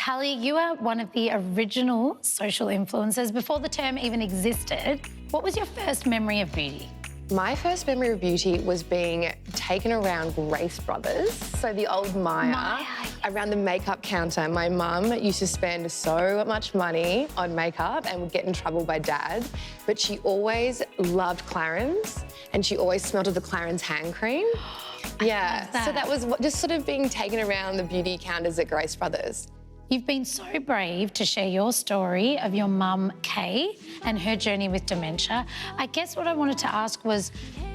Tully, you are one of the original social influencers before the term even existed. What was your first memory of beauty? My first memory of beauty was being taken around Grace Brothers, so the old Maya, around the makeup counter. My mum used to spend so much money on makeup and would get in trouble by Dad, but she always loved Clarins and she always smelled of the Clarins hand cream. Yeah, so that was just sort of being taken around the beauty counters at Grace Brothers. You've been so brave to share your story of your mum, Kay, and her journey with dementia. I guess what I wanted to ask was,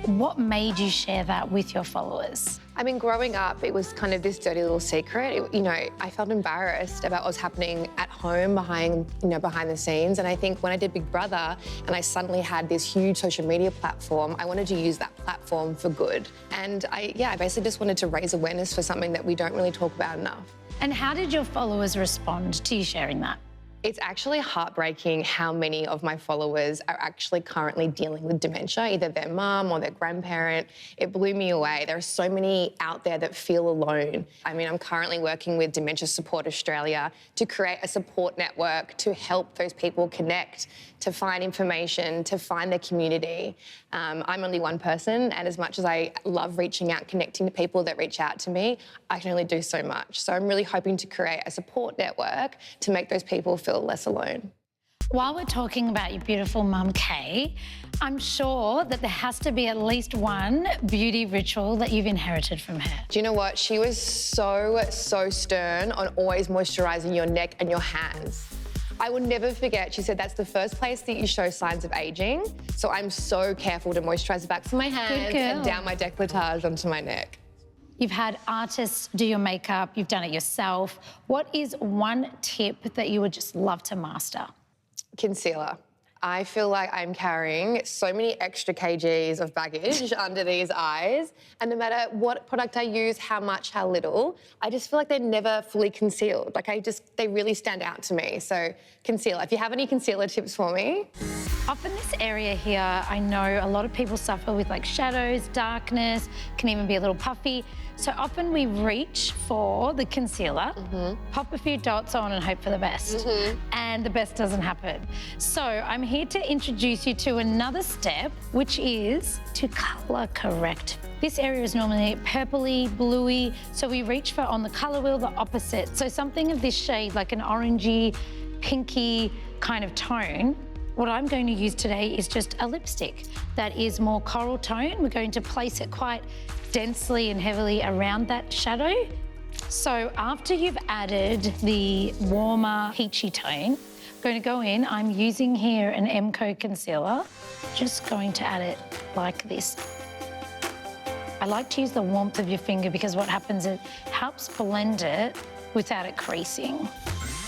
what made you share that with your followers? I mean, growing up, it was kind of this dirty little secret. I felt embarrassed about what was happening at home behind the scenes. And I think when I did Big Brother and I suddenly had this huge social media platform, I wanted to use that platform for good. And I basically just wanted to raise awareness for something that we don't really talk about enough. And how did your followers respond to you sharing that? It's actually heartbreaking how many of my followers are actually currently dealing with dementia, either their mum or their grandparent. It blew me away. There are so many out there that feel alone. I mean, I'm currently working with Dementia Support Australia to create a support network to help those people connect, to find information, to find their community. I'm only one person, and as much as I love reaching out, connecting to people that reach out to me, I can only do so much. So I'm really hoping to create a support network to make those people feel less alone. While we're talking about your beautiful mum, Kay, I'm sure that there has to be at least one beauty ritual that you've inherited from her. Do you know what? She was so stern on always moisturising your neck and your hands. I will never forget, she said, that's the first place that you show signs of ageing. So I'm so careful to moisturise the backs of my hands and down my décolletage onto my neck. You've had artists do your makeup, you've done it yourself. What is one tip that you would just love to master? Concealer. I feel like I'm carrying so many extra kgs of baggage under these eyes, and no matter what product I use, how much, how little, I just feel like they're never fully concealed. They really stand out to me. So concealer, if you have any concealer tips for me. Up in this area here, I know a lot of people suffer with like shadows, darkness, can even be a little puffy. So often we reach for the concealer, pop a few dots on and hope for the best. And the best doesn't happen. So I'm here to introduce you to another step, which is to colour correct. This area is normally purpley, bluey, so we reach for, on the colour wheel, the opposite. So something of this shade, like an orangey, pinky kind of tone. What I'm going to use today is just a lipstick that is more coral tone. We're going to place it quite densely and heavily around that shadow. So after you've added the warmer peachy tone, I'm going to go in, I'm using here an MCO concealer, just going to add it like this. I like to use the warmth of your finger because what happens, it helps blend it without it creasing.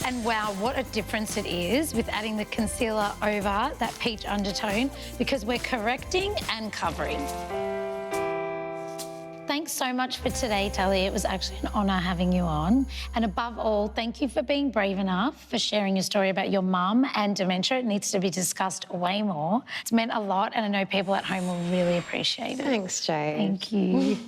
And wow, what a difference it is with adding the concealer over that peach undertone, because we're correcting and covering. Thanks so much for today, Tully. It was actually an honour having you on. And above all, thank you for being brave enough for sharing your story about your mum and dementia. It needs to be discussed way more. It's meant a lot, and I know people at home will really appreciate it. Thanks, Jay. Thank you.